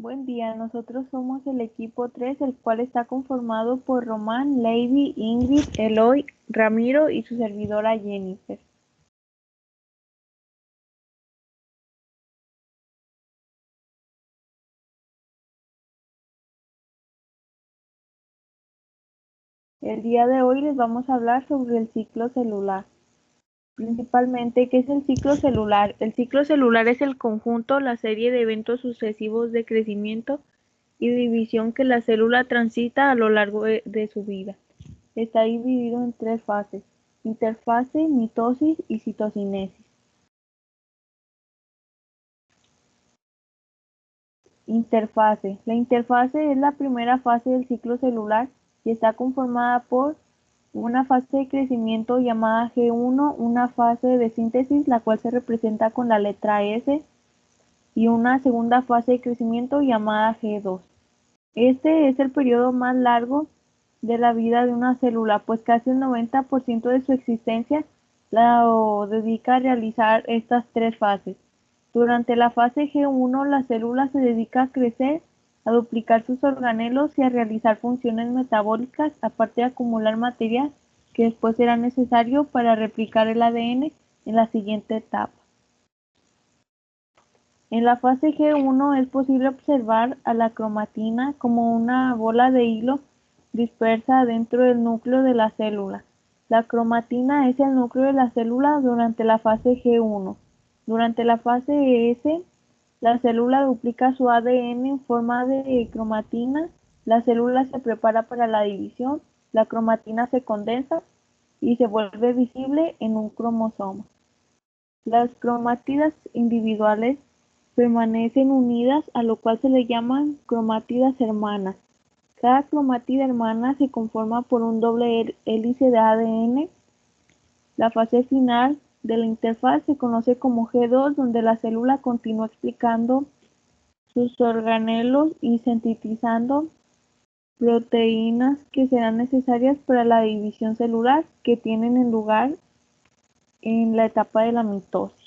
Buen día, nosotros somos el equipo 3, el cual está conformado por Román, Lady, Ingrid, Eloy, Ramiro y su servidora Jennifer. El día de hoy les vamos a hablar sobre el ciclo celular. Principalmente, ¿qué es el ciclo celular? El ciclo celular es el conjunto, la serie de eventos sucesivos de crecimiento y división que la célula transita a lo largo de su vida. Está dividido en 3 fases: interfase, mitosis y citocinesis. Interfase. La interfase es la primera fase del ciclo celular y está conformada por una fase de crecimiento llamada G1, una fase de síntesis, la cual se representa con la letra S, y una segunda fase de crecimiento llamada G2. Este es el periodo más largo de la vida de una célula, pues casi el 90% de su existencia la dedica a realizar estas 3 fases. Durante la fase G1, la célula se dedica a crecer, a duplicar sus organelos y a realizar funciones metabólicas, aparte de acumular material que después será necesario para replicar el ADN en la siguiente etapa. En la fase G1 es posible observar a la cromatina como una bola de hilo dispersa dentro del núcleo de la célula. La cromatina es el núcleo de la célula durante la fase G1. Durante la fase S, la célula duplica su ADN en forma de cromatina, la célula se prepara para la división, la cromatina se condensa y se vuelve visible en un cromosoma. Las cromátidas individuales permanecen unidas, a lo cual se le llaman cromátidas hermanas. Cada cromátida hermana se conforma por un doble hélice de ADN. La fase final de la interfaz se conoce como G2, donde la célula continúa explicando sus organelos y sintetizando proteínas que serán necesarias para la división celular, que tienen lugar en la etapa de la mitosis.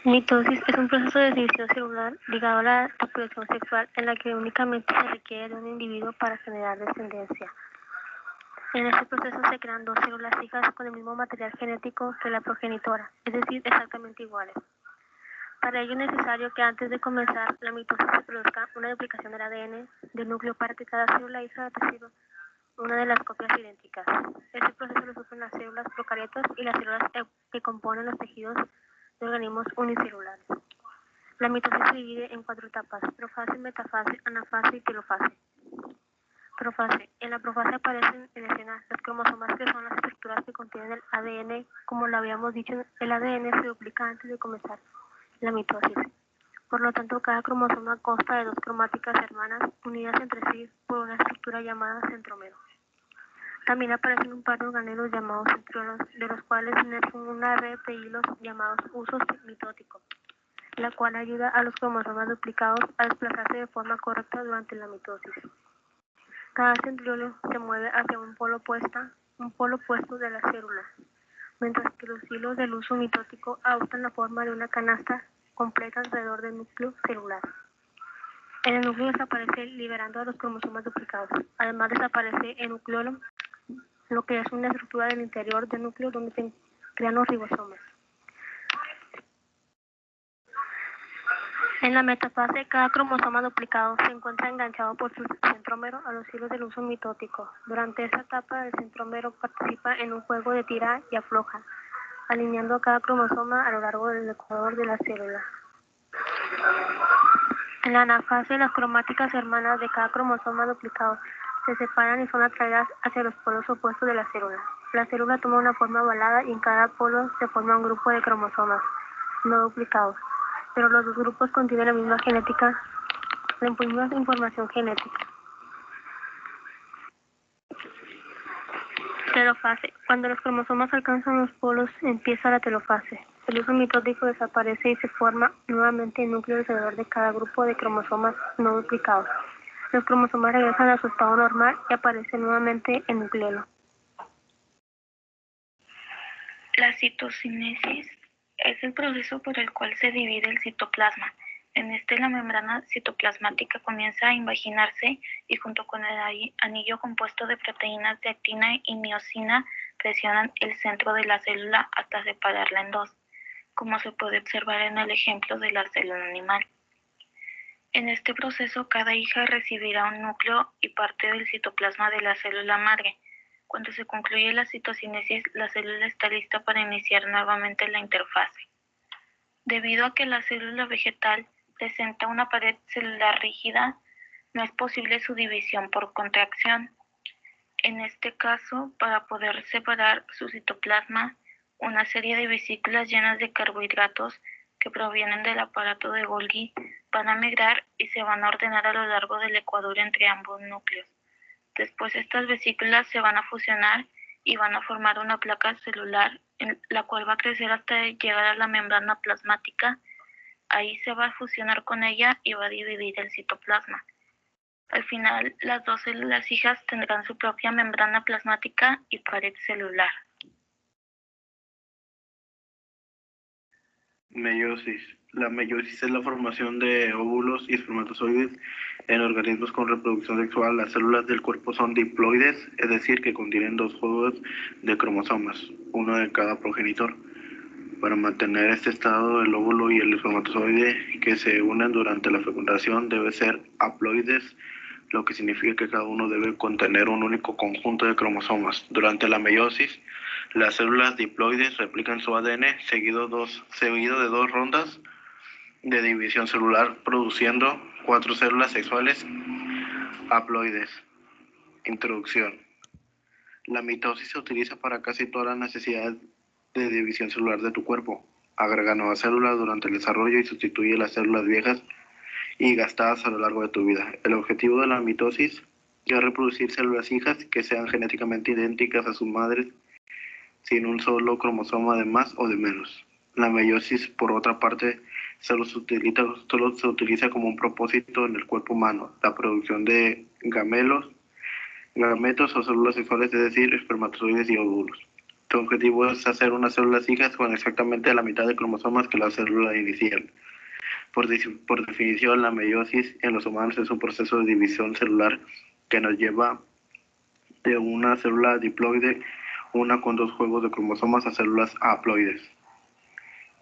Mitosis es un proceso de división celular ligado a la reproducción sexual en la que únicamente se requiere de un individuo para generar descendencia. En este proceso se crean 2 células hijas con el mismo material genético que la progenitora, es decir, exactamente iguales. Para ello es necesario que antes de comenzar la mitosis se produzca una duplicación del ADN del núcleo para que cada célula hija reciba una de las copias idénticas. Este proceso lo sufren las células procariotas y las células que componen los tejidos de organismos unicelulares. La mitosis se divide en 4 etapas: profase, metafase, anafase y telofase. Profase. En la profase aparecen en escena los cromosomas, que son las estructuras que contienen el ADN. Como lo habíamos dicho, el ADN se duplica antes de comenzar la mitosis. Por lo tanto, cada cromosoma consta de 2 cromáticas hermanas unidas entre sí por una estructura llamada centrómero. También aparecen un par de organelos llamados centriolos, de los cuales emergen una red de hilos llamados usos mitóticos, la cual ayuda a los cromosomas duplicados a desplazarse de forma correcta durante la mitosis. Cada centriolo se mueve hacia un polo opuesto de la célula, mientras que los hilos del uso mitótico adoptan la forma de una canasta completa alrededor del núcleo celular. En el núcleo desaparece liberando a los cromosomas duplicados. Además desaparece el nucleolo, lo que es una estructura del interior del núcleo donde se crean los ribosomas. En la metafase, cada cromosoma duplicado se encuentra enganchado por su centrómero a los hilos del uso mitótico. Durante esta etapa, el centrómero participa en un juego de tira y afloja, alineando cada cromosoma a lo largo del ecuador de la célula. En la anafase, las cromáticas hermanas de cada cromosoma duplicado se separan y son atraídas hacia los polos opuestos de la célula. La célula toma una forma ovalada y en cada polo se forma un grupo de cromosomas no duplicados, pero los 2 grupos contienen la misma información genética. Telofase. Cuando los cromosomas alcanzan los polos, empieza la telofase. El uso mitótico desaparece y se forma nuevamente el núcleo alrededor de cada grupo de cromosomas no duplicados. Los cromosomas regresan a su estado normal y aparece nuevamente el nucleolo. La citocinesis es el proceso por el cual se divide el citoplasma. En este, la membrana citoplasmática comienza a invaginarse y junto con el anillo compuesto de proteínas de actina y miosina presionan el centro de la célula hasta separarla en dos, como se puede observar en el ejemplo de la célula animal. En este proceso, cada hija recibirá un núcleo y parte del citoplasma de la célula madre. Cuando se concluye la citocinesis, la célula está lista para iniciar nuevamente la interfase. Debido a que la célula vegetal presenta una pared celular rígida, no es posible su división por contracción. En este caso, para poder separar su citoplasma, una serie de vesículas llenas de carbohidratos que provienen del aparato de Golgi van a migrar y se van a ordenar a lo largo del ecuador entre ambos núcleos. Después estas vesículas se van a fusionar y van a formar una placa celular, la cual va a crecer hasta llegar a la membrana plasmática. Ahí se va a fusionar con ella y va a dividir el citoplasma. Al final, las dos células hijas tendrán su propia membrana plasmática y pared celular. Meiosis. La meiosis es la formación de óvulos y espermatozoides en organismos con reproducción sexual. Las células del cuerpo son diploides, es decir, que contienen dos juegos de cromosomas, uno de cada progenitor. Para mantener este estado, el óvulo y el espermatozoide que se unen durante la fecundación deben ser haploides, lo que significa que cada uno debe contener un único conjunto de cromosomas. Durante la meiosis, las células diploides replican su ADN seguido de dos rondas de división celular, produciendo 4 células sexuales haploides. Introducción. La mitosis se utiliza para casi todas las necesidades de división celular de tu cuerpo. Agrega nuevas células durante el desarrollo y sustituye las células viejas y gastadas a lo largo de tu vida. El objetivo de la mitosis es reproducir células hijas que sean genéticamente idénticas a sus madres sin un solo cromosoma de más o de menos. La meiosis, por otra parte, solo se utiliza como un propósito en el cuerpo humano, la producción de gametos o células sexuales, es decir, espermatozoides y óvulos. Su objetivo es hacer unas células hijas con exactamente la mitad de cromosomas que la célula inicial. Por definición, la meiosis en los humanos es un proceso de división celular que nos lleva de una célula diploide, una con dos juegos de cromosomas, a células haploides,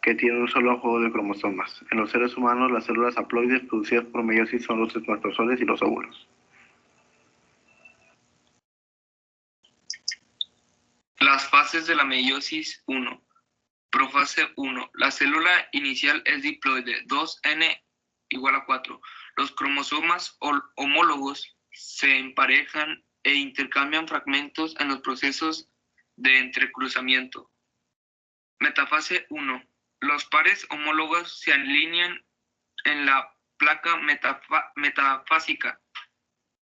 que tienen un solo juego de cromosomas. En los seres humanos, las células haploides producidas por meiosis son los espermatozoides y los óvulos. Las fases de la meiosis 1. Profase 1. La célula inicial es diploide, 2n igual a 4. Los cromosomas homólogos se emparejan e intercambian fragmentos en los procesos de entrecruzamiento. Metafase 1. Los pares homólogos se alinean en la placa metafásica.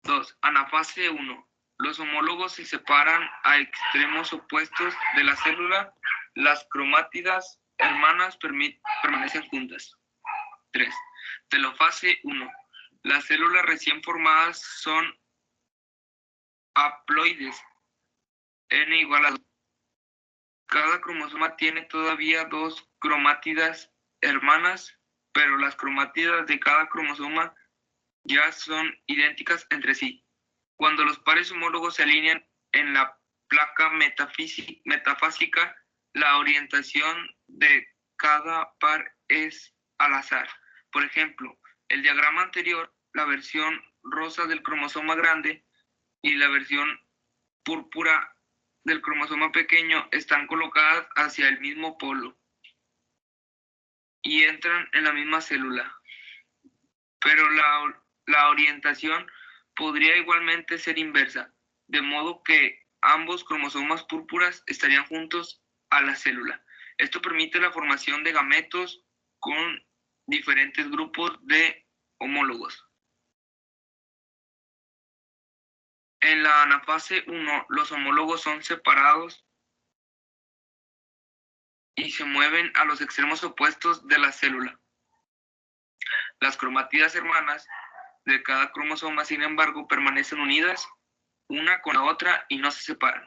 2. Anafase 1. Los homólogos se separan a extremos opuestos de la célula. Las cromátidas hermanas permanecen juntas. 3. Telofase 1. Las células recién formadas son haploides, n igual a 2. Cada cromosoma tiene todavía dos cromátidas hermanas, pero las cromátidas de cada cromosoma ya son idénticas entre sí. Cuando los pares homólogos se alinean en la placa metafásica, la orientación de cada par es al azar. Por ejemplo, el diagrama anterior, la versión rosa del cromosoma grande y la versión púrpura del cromosoma pequeño están colocadas hacia el mismo polo y entran en la misma célula. Pero la orientación podría igualmente ser inversa, de modo que ambos cromosomas púrpuras estarían juntos a la célula. Esto permite la formación de gametos con diferentes grupos de homólogos. En la anafase 1, los homólogos son separados y se mueven a los extremos opuestos de la célula. Las cromátidas hermanas de cada cromosoma, sin embargo, permanecen unidas una con la otra y no se separan.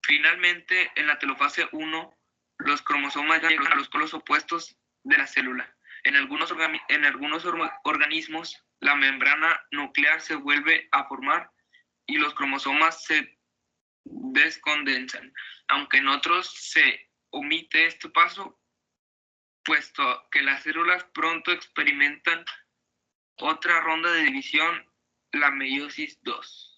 Finalmente, en la telofase 1, los cromosomas llegan a los polos opuestos de la célula. En algunos organismos, la membrana nuclear se vuelve a formar y los cromosomas se descondensan, aunque en otros se omite este paso, puesto que las células pronto experimentan otra ronda de división, la meiosis 2.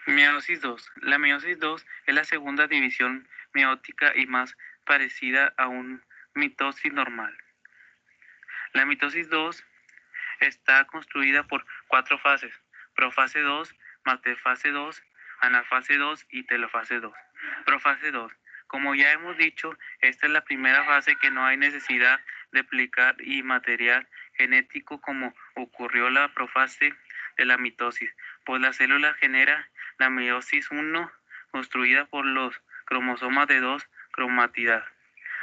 Meiosis 2. La meiosis 2 es la segunda división meótica y más parecida a una mitosis normal. La mitosis 2 está construida por 4 fases: profase 2, metafase 2, anafase 2 y telofase 2. Profase 2. Como ya hemos dicho, esta es la primera fase que no hay necesidad de aplicar y material genético como ocurrió en la profase de la mitosis, pues la célula genera la meiosis 1 construida por los cromosomas de 2 cromátidas.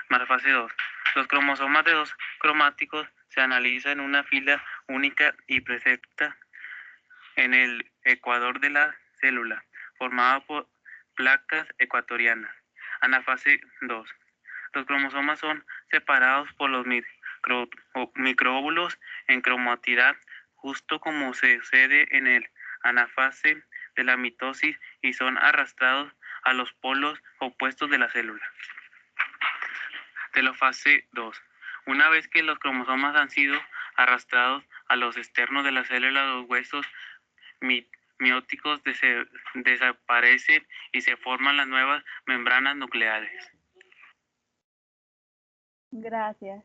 Metafase 2. Los cromosomas de 2 cromáticos se analizan en una fila única y perfecta en el ecuador de la célula, formada por placas ecuatorianas. Anafase 2. Los cromosomas son separados por los microóvulos en cromatidad, justo como se sucede en el anafase de la mitosis, y son arrastrados a los polos opuestos de la célula. Telofase 2. Una vez que los cromosomas han sido arrastrados a los externos de la célula, los huesos mióticos desaparecen y se forman las nuevas membranas nucleares. Gracias.